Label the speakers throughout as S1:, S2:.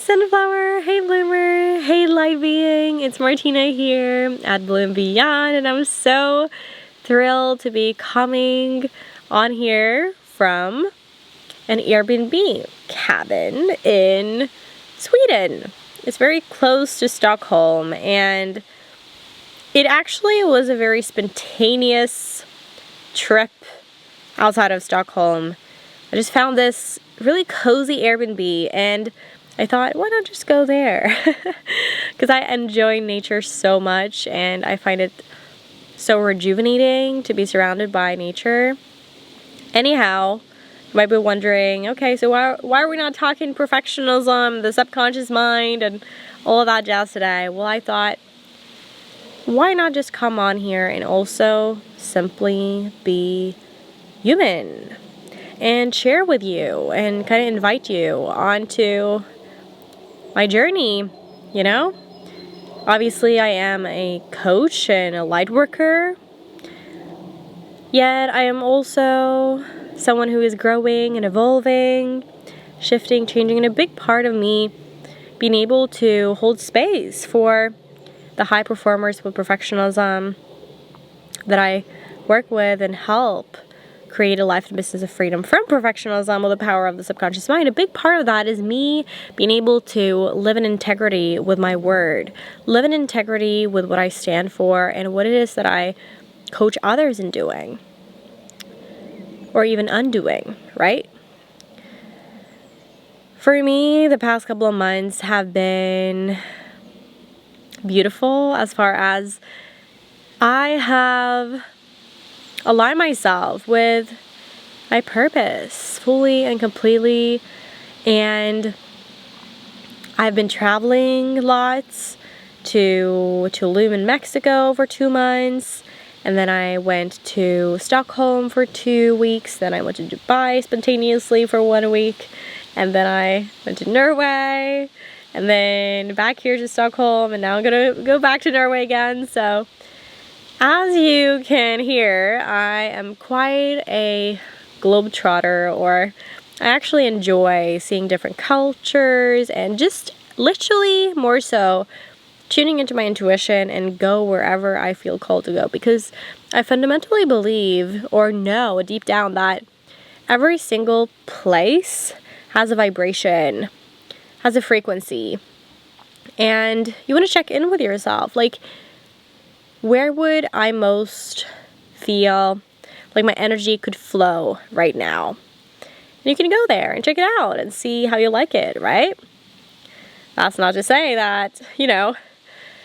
S1: Sunflower, hey bloomer, hey light being, it's Martina here at Bloom Beyond, and I'm so thrilled to be coming on here from an Airbnb cabin in Sweden. It's very close to Stockholm, and it actually was a very spontaneous trip outside of Stockholm. I just found this really cozy Airbnb and I thought, why not just go there? Because I enjoy nature so much and I find it so rejuvenating to be surrounded by nature. Anyhow, you might be wondering, okay, so why are we not talking perfectionism, the subconscious mind, and all of that jazz today? Well, I thought, why not just come on here and also simply be human and share with you and kind of invite you onto my journey, you know? Obviously, I am a coach and a light worker, yet I am also someone who is growing and evolving, shifting, changing, and a big part of me being able to hold space for the high performers with perfectionism that I work with and help create a life and business of freedom from perfectionism with the power of the subconscious mind. A big part of that is me being able to live in integrity with my word, live in integrity with what I stand for and what it is that I coach others in doing or even undoing, right? For me, the past couple of months have been beautiful as far as I have align myself with my purpose fully and completely, and I've been traveling lots to Tulum in Mexico for 2 months, and then I went to Stockholm for 2 weeks, then I went to Dubai spontaneously for 1 week, and then I went to Norway, and then back here to Stockholm, and now I'm gonna go back to Norway again. So as you can hear, I am quite a globetrotter, or I actually enjoy seeing different cultures and just literally more so tuning into my intuition and go wherever I feel called to go, because I fundamentally believe or know deep down that every single place has a vibration, has a frequency, and you want to check in with yourself. Like, where would I most feel like my energy could flow right now? And you can go there and check it out and see how you like it, right? That's not to say that, you know,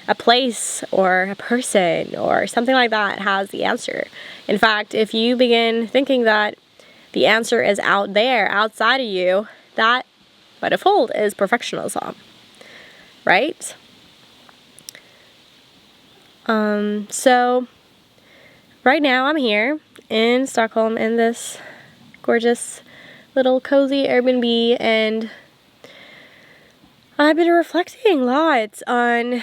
S1: a place or a person or something like that has the answer. In fact, if you begin thinking that the answer is out there, outside of you, that by default is perfectionism, right? So right now I'm here in Stockholm in this gorgeous little cozy Airbnb, and I've been reflecting lots on,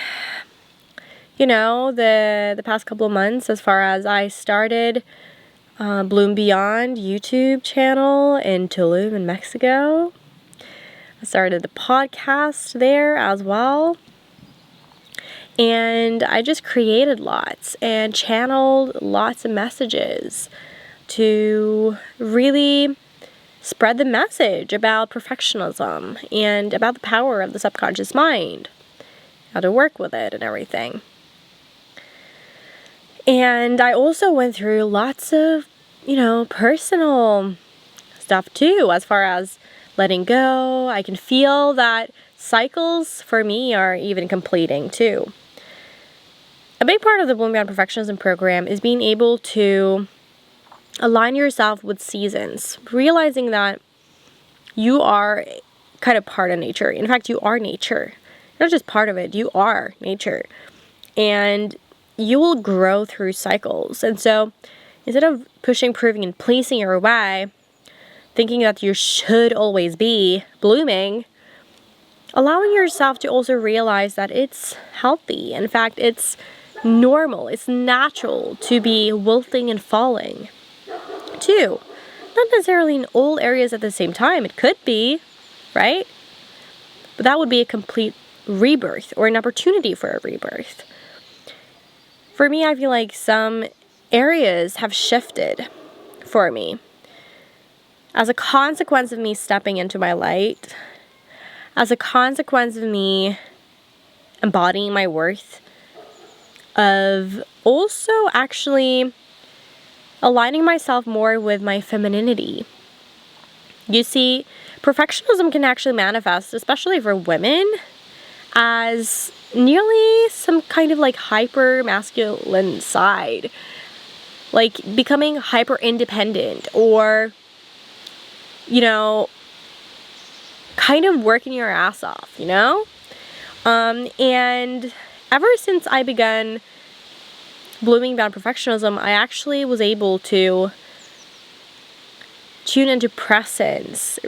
S1: you know, the past couple of months as far as I started Bloom Beyond YouTube channel in Tulum in Mexico. I started the podcast there as well. And I just created lots and channeled lots of messages to really spread the message about perfectionism and about the power of the subconscious mind, how to work with it and everything. And I also went through lots of, you know, personal stuff too, as far as letting go. I can feel that cycles for me are even completing too. A big part of the Bloom Beyond Perfectionism program is being able to align yourself with seasons, realizing that you are kind of part of nature. In fact, you are nature. You're not just part of it, you are nature. And you will grow through cycles. And so instead of pushing, proving, and pleasing your way, thinking that you should always be blooming, allowing yourself to also realize that it's healthy. In fact, it's normal, it's natural to be wilting and falling too. Not necessarily in all areas at the same time. It could be, right? But that would be a complete rebirth or an opportunity for a rebirth. For me, I feel like some areas have shifted for me as a consequence of me stepping into my light, as a consequence of me embodying my worth, of also actually aligning myself more with my femininity. You see, perfectionism can actually manifest, especially for women, as nearly some kind of like hyper masculine side, like becoming hyper independent, or, you know, kind of working your ass off, you know? And ever since I began blooming beyond perfectionism, I actually was able to tune into presence,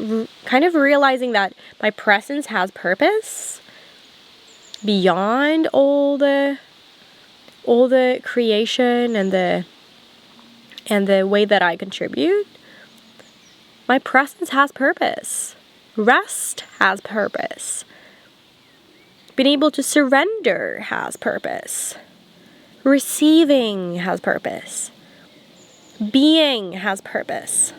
S1: kind of realizing that my presence has purpose beyond all the creation and the way that I contribute. My presence has purpose. Rest has purpose. Being able to surrender has purpose. Receiving has purpose. Being has purpose.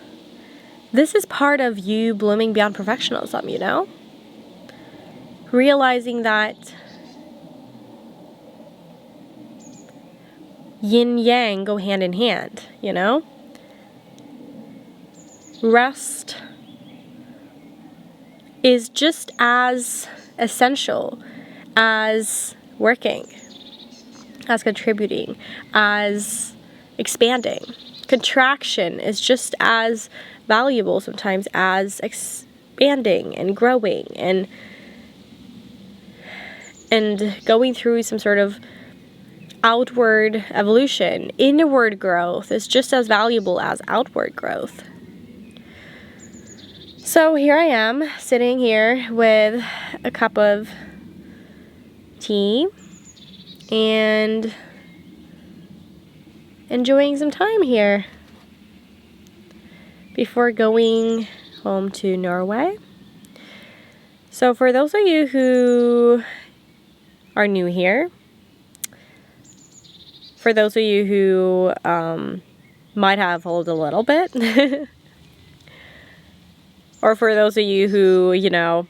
S1: This is part of you blooming beyond perfectionism, you know? Realizing that yin yang go hand in hand, you know? Rest is just as essential as working, as contributing, as expanding. Contraction is just as valuable sometimes as expanding and growing and going through some sort of outward evolution. Inward growth is just as valuable as outward growth. So here I am, sitting here with a cup of tea and enjoying some time here before going home to Norway. So for those of you who are new here, for those of you who might have followed a little bit, or for those of you who, you know,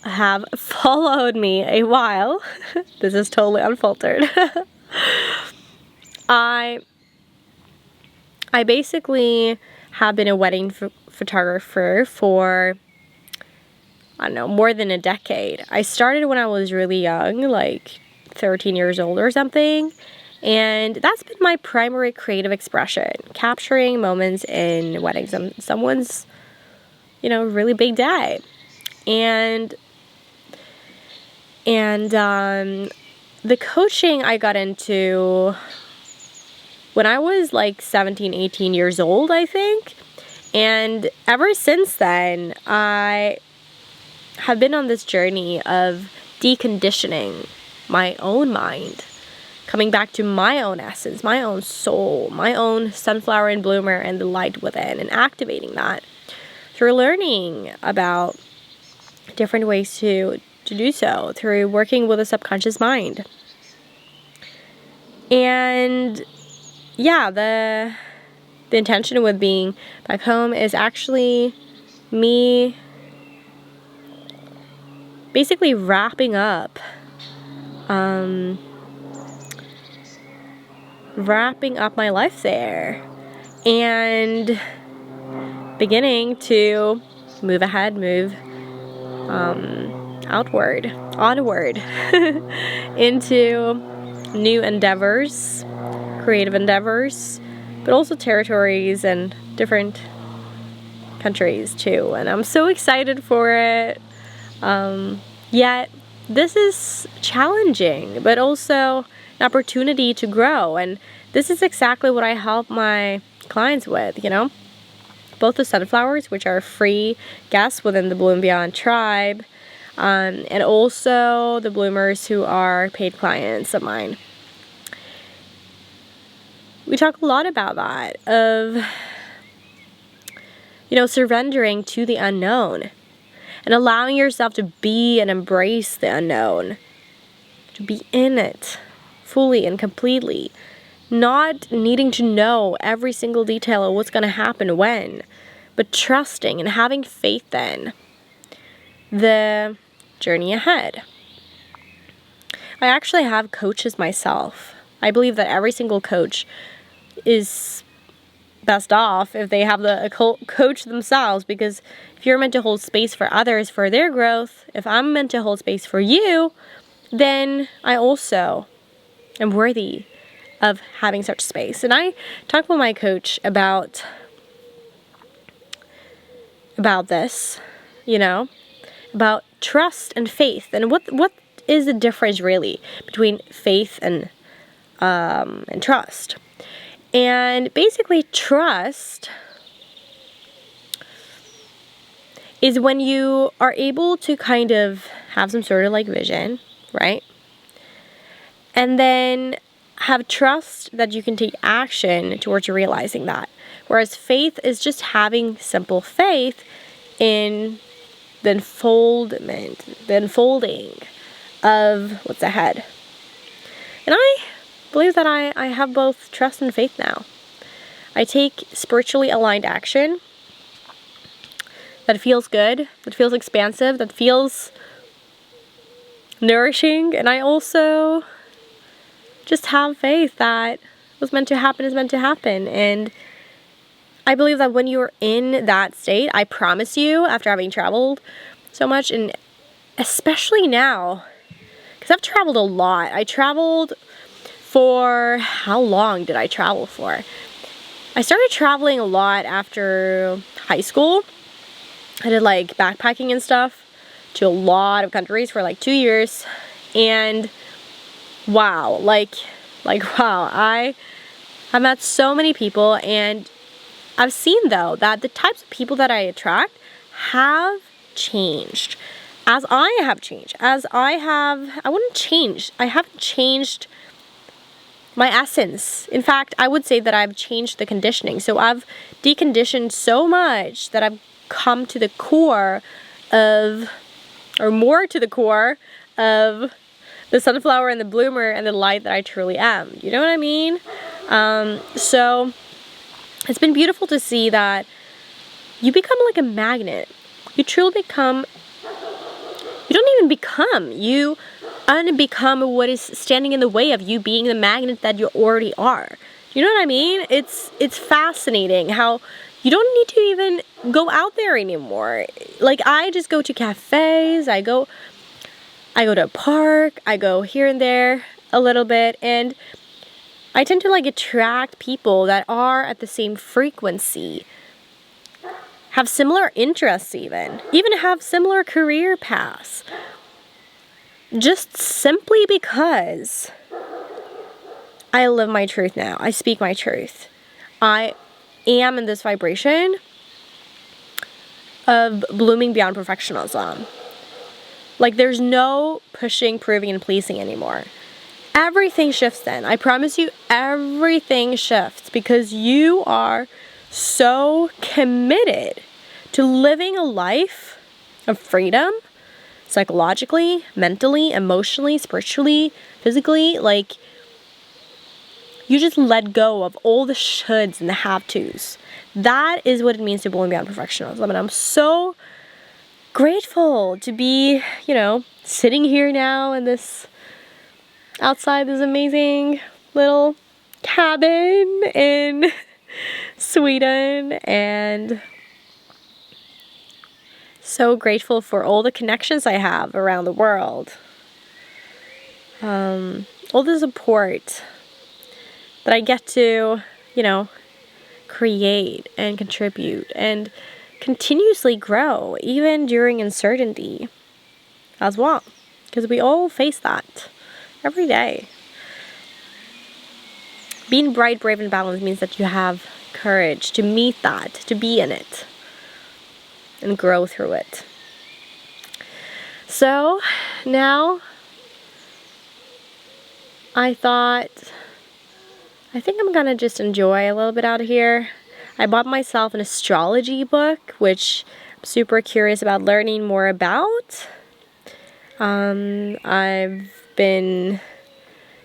S1: have followed me a while, this is totally unfiltered. I basically have been a wedding photographer for, I don't know, more than a decade. I started when I was really young, like 13 years old or something. And that's been my primary creative expression, capturing moments in weddings, someone's, you know, really big day. And the coaching I got into when I was like 17, 18 years old, I think. And ever since then, I have been on this journey of deconditioning my own mind, coming back to my own essence, my own soul, my own sunflower and bloomer and the light within, and activating that through learning about different ways to do so, through working with the subconscious mind. And yeah, the intention with being back home is actually me basically wrapping up my life there and beginning to move ahead, move onward into new endeavors, creative endeavors, but also territories and different countries too. And I'm so excited for it. Yet this is challenging, but also an opportunity to grow. And this is exactly what I help my clients with, you know, both the sunflowers, which are free guests within the Bloom Beyond tribe, and also the bloomers who are paid clients of mine. We talk a lot about that, of, you know, surrendering to the unknown. and allowing yourself to be and embrace the unknown, to be in it fully and completely, not needing to know every single detail of what's going to happen when, but trusting and having faith in the journey ahead. I actually have coaches myself. I believe that every single coach is best off if they have the coach themselves, because if you're meant to hold space for others for their growth, if I'm meant to hold space for you, then I also am worthy of having such space. And I talked with my coach about this, about trust and faith, and what is the difference really between faith and trust. And basically, trust is when you are able to kind of have some sort of like vision, right? And then have trust that you can take action towards realizing that. Whereas faith is just having simple faith in the unfolding of what's ahead. And I believe that I have both trust and faith now. I take spiritually aligned action that feels good, that feels expansive, that feels nourishing, and I also just have faith that what's meant to happen is meant to happen. And I believe that when you're in that state, I promise you, after having traveled so much, and especially now, because I've traveled a lot. I traveled for, how long did I travel for? I started traveling a lot after high school. I did like backpacking and stuff to a lot of countries for like 2 years. And wow, like wow, I have met so many people, and I've seen though that the types of people that I attract have changed. As I have changed, I haven't changed my essence. In fact, I would say that I've changed the conditioning. So I've deconditioned so much that I've come to the core of, or more to the core of, the sunflower and the bloomer and the light that I truly am. You know what I mean? So it's been beautiful to see that you become like a magnet. You truly become, you don't even become, you unbecome what is standing in the way of you being the magnet that you already are. You know what I mean? It's fascinating how you don't need to even go out there anymore. Like, I just go to cafes, I go to a park, I go here and there a little bit, and I tend to like attract people that are at the same frequency, have similar interests even have similar career paths. Just simply because I live my truth now. I speak my truth. I am in this vibration of blooming beyond perfectionism. Like, there's no pushing, proving, and pleasing anymore. Everything shifts then. I promise you, everything shifts because you are so committed to living a life of freedom, psychologically, mentally, emotionally, spiritually, physically. Like, you just let go of all the shoulds and the have-tos. That is what it means to bloom beyond perfectionism. And I'm so grateful to be, sitting here now in this, outside this amazing little cabin in Sweden, and so grateful for all the connections I have around the world. All the support that I get to, create and contribute and continuously grow, even during uncertainty as well. Because we all face that every day. Being bright, brave, and balanced means that you have courage to meet that, to be in it, and grow through it. So now I think I'm gonna just enjoy a little bit out of here. I bought myself an astrology book, which super curious about learning more about. I've been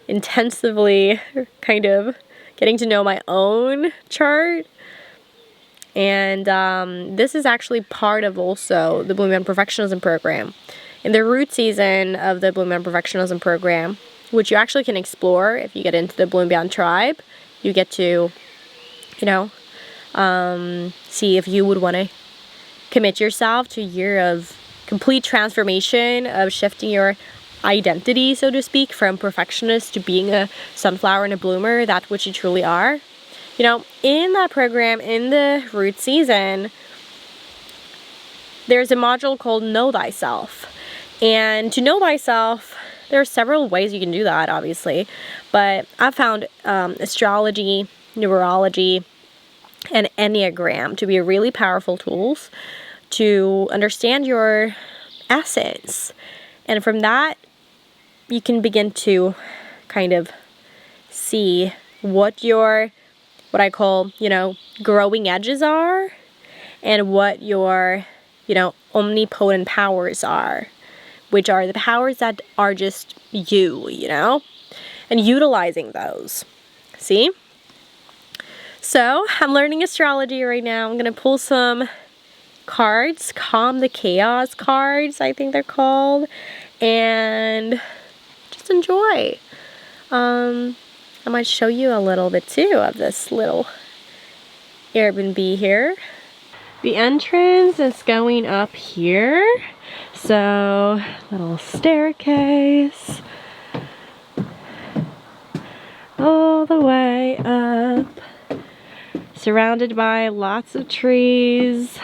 S1: intensively kind of getting to know my own chart. And this is actually part of also the Blooming Beyond Perfectionism program. In the root season of the Blooming Beyond Perfectionism program, which you actually can explore if you get into the Blooming Beyond tribe, you get to, you know, see if you would want to commit yourself to a year of complete transformation, of shifting your identity, so to speak, from perfectionist to being a sunflower and a bloomer, that which you truly are. You know, in that program, in the root season, there's a module called Know Thyself. And to know thyself, there are several ways you can do that, obviously. But I've found astrology, numerology, and Enneagram to be really powerful tools to understand your essence. And from that, you can begin to kind of see what your, what I call, you know, growing edges are, and what your, you know, omnipotent powers are, which are the powers that are just you, you know, and utilizing those. See? So I'm learning astrology right now. I'm going to pull some cards, Calm the Chaos cards, I think they're called, and just enjoy. I might show you a little bit too of this little Airbnb here. The entrance is going up here, so little staircase all the way up, surrounded by lots of trees,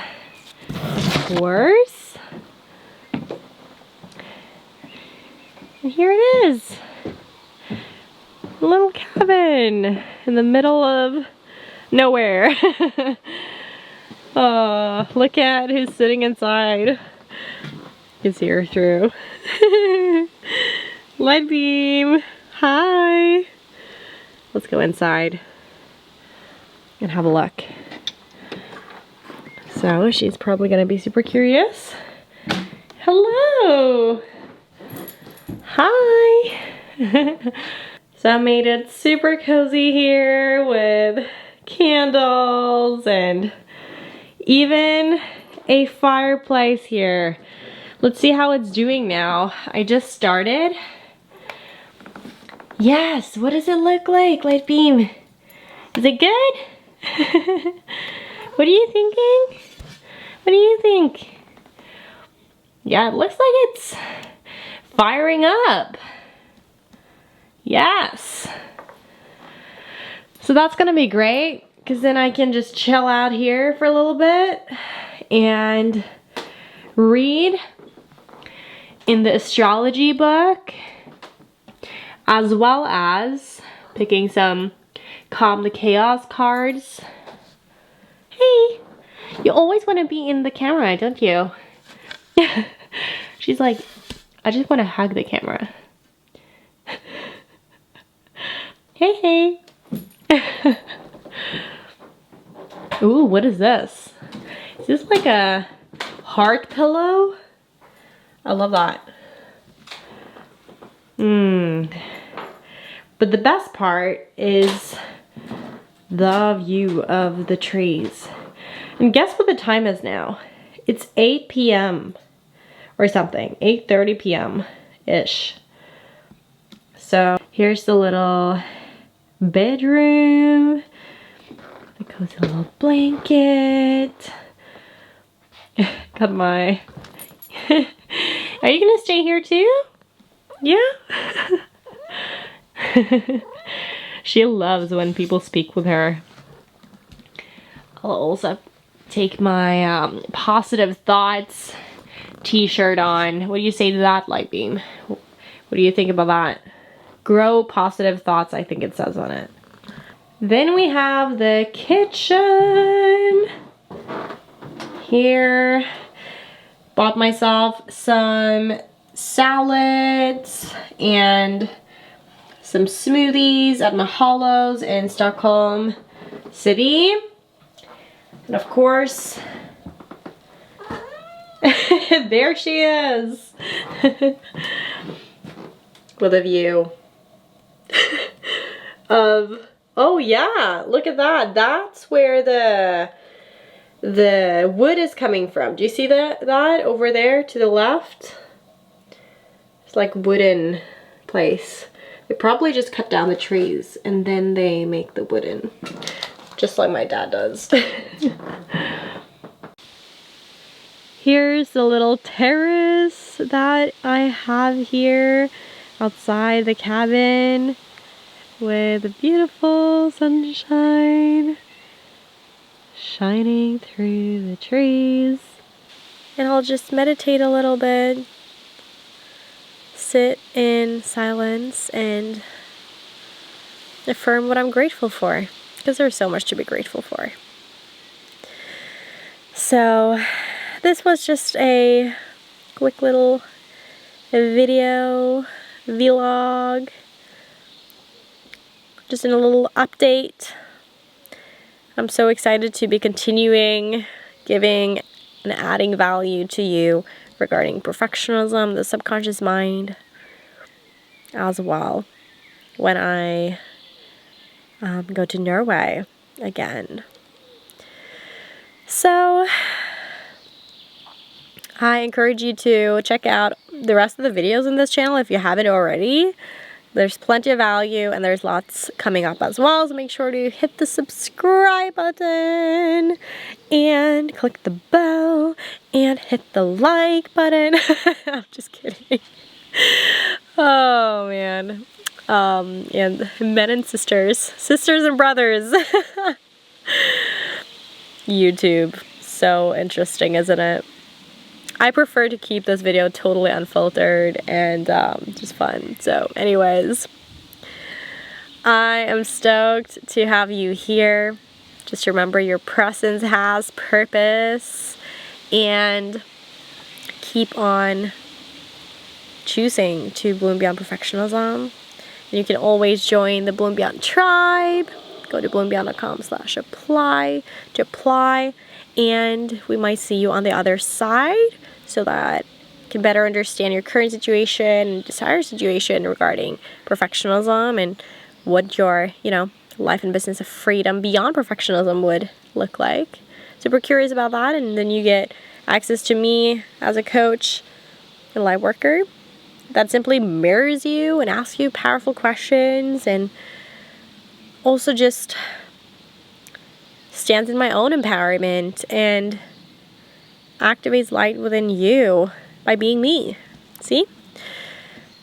S1: of course. And here it is, a little cabin in the middle of nowhere. Oh, look at who's sitting inside. You can see her through. Light beam, hi. Let's go inside and have a look. So she's probably gonna be super curious. Hello. Hi. So I made it super cozy here with candles and even a fireplace here. Let's see how it's doing now. I just started. Yes, what does it look like, Light Beam? Is it good? What are you thinking? What do you think? Yeah, it looks like it's firing up. Yes. So that's gonna be great, because then I can just chill out here for a little bit and read in the astrology book, as well as picking some Calm the Chaos cards. Hey, you always want to be in the camera, don't you? She's like, I just want to hug the camera. Hey, hey. Ooh, what is this? Is this like a heart pillow? I love that. But the best part is the view of the trees. And guess what the time is now? It's 8 p.m. or something, 8:30 p.m.-ish. So here's the little bedroom. The cozy little blanket. Got my... Are you gonna stay here too? Yeah? She loves when people speak with her. I'll also take my positive thoughts t-shirt on. What do you say to that, Light Beam? What do you think about that? Grow positive thoughts, I think it says on it. Then we have the kitchen. Here, bought myself some salads and some smoothies at Mahalo's in Stockholm City. And of course, There she is. With a view of, oh yeah, look at that. That's where the wood is coming from. Do you see that over there to the left? It's like wooden place. They probably just cut down the trees and then they make the wooden, just like my dad does. Here's the little terrace that I have here outside the cabin with the beautiful sunshine shining through the trees. And I'll just meditate a little bit, sit in silence and affirm what I'm grateful for, because there's so much to be grateful for. So this was just a quick little video vlog, just in a little update. I'm so excited to be continuing giving and adding value to you regarding perfectionism, the subconscious mind, as well, when I go to Norway again. So I encourage you to check out the rest of the videos in this channel if you haven't already. There's plenty of value and there's lots coming up as well, so make sure to hit the subscribe button and click the bell and hit the like button. I'm just kidding. Oh man. And men and sisters and brothers. YouTube, so interesting, isn't it? I prefer to keep this video totally unfiltered and just fun. So anyways, I am stoked to have you here. Just remember, your presence has purpose, and keep on choosing to bloom beyond perfectionism. And you can always join the Bloom Beyond tribe. Go to bloombeyond.com/apply to apply, and we might see you on the other side, so that you can better understand your current situation and desired situation regarding perfectionism and what your, life and business of freedom beyond perfectionism would look like. Super curious about that, and then you get access to me as a coach and light worker that simply mirrors you and asks you powerful questions, and also just stands in my own empowerment and activates light within you by being me. See?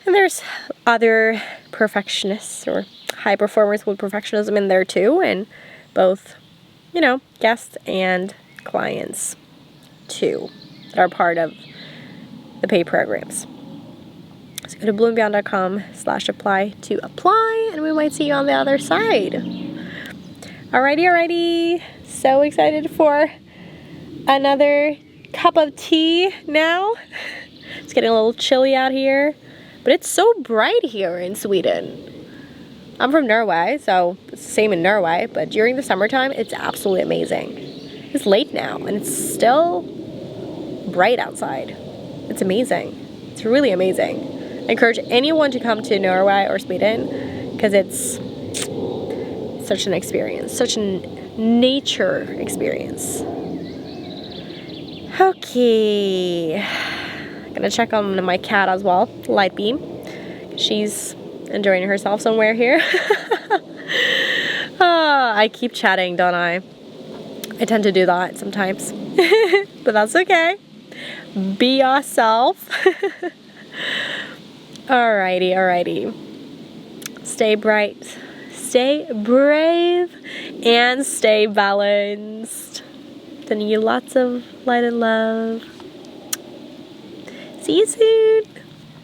S1: And there's other perfectionists or high performers with perfectionism in there too, and both, guests and clients too, that are part of the paid programs. So go to bloombeyond.com/apply to apply, and we might see you on the other side. Alrighty. So excited for another cup of tea now. It's getting a little chilly out here, but it's so bright here in Sweden. I'm from Norway, so it's the same in Norway, but during the summertime, it's absolutely amazing. It's late now, and it's still bright outside. It's amazing. It's really amazing. I encourage anyone to come to Norway or Sweden, because it's such an experience, such a nature experience. Okay, I'm gonna check on my cat as well, Lightbeam. She's enjoying herself somewhere here. I keep chatting, don't I? I tend to do that sometimes, but that's okay. Be yourself. Alrighty. Stay bright, stay brave, and stay balanced. Sending you lots of light and love. See you soon.